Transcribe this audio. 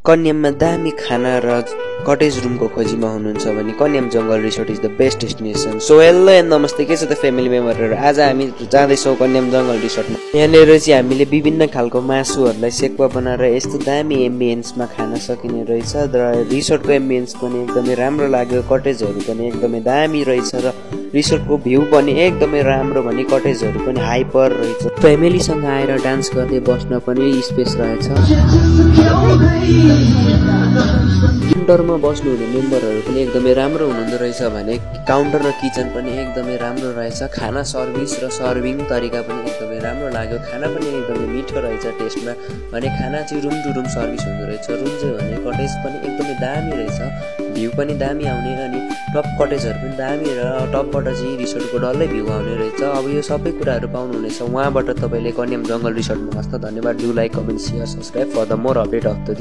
कन्याममा दामी खाना र कटेज रुमको खोजीमा हुनुहुन्छ भने कन्याम जङ्गल resort is the best destination. So hello and नमस्ते, के छ त फ्यामिली मेम्बरहरू। आज हामी जाँदैछौँ कन्याम जङ्गल रिसोर्टमा। यहाँनिर चाहिँ हामीले विभिन्न खालको मासुहरूलाई सेक्वा बनाएर यस्तो दामी एम्बियन्समा खान सकिने रहेछ र रिसोर्टको एम्बियन्स पनि एकदमै राम्रो लाग्यो। कटेजहरू पनि एकदमै दामी रहेछ र रिसोर्टको भ्यू पनि एकदमै राम्रो, भने कटेजहरू पनि हाइपर रहेछ। फ्यामिलीसँग आएर डान्स गर्दै बस्न पनि स्पेस रहेछ। काउन्टरमा बस्नुहुने मेम्बरहरू पनि एकदमै राम्रो हुनुहुँदो रहेछ भने काउन्टर र किचन पनि एकदमै राम्रो रहेछ। खाना सर्भिस र सर्भिङ तरिका पनि एकदमै राम्रो लाग्यो। खाना पनि एकदमै मिठो रहेछ टेस्टमा, भने खाना चाहिँ रुम टु रुम सर्भिस हुँदो रहेछ। रुम चाहिँ भने कटेज पनि एकदमै दामी रहेछ, भ्यू पनि दामी आउने, अनि टप कटेजहरू पनि दामी र टपबाट चाहिँ रिसोर्टको डल्लै भ्यू आउने रहेछ। अब यो सबै कुराहरू पाउनुहुनेछ उहाँबाट। तपाईँले कन्याम जङ्गल रिसोर्टमा हस्त धन्यवाद। Do like, comment, share, subscribe for the more update of the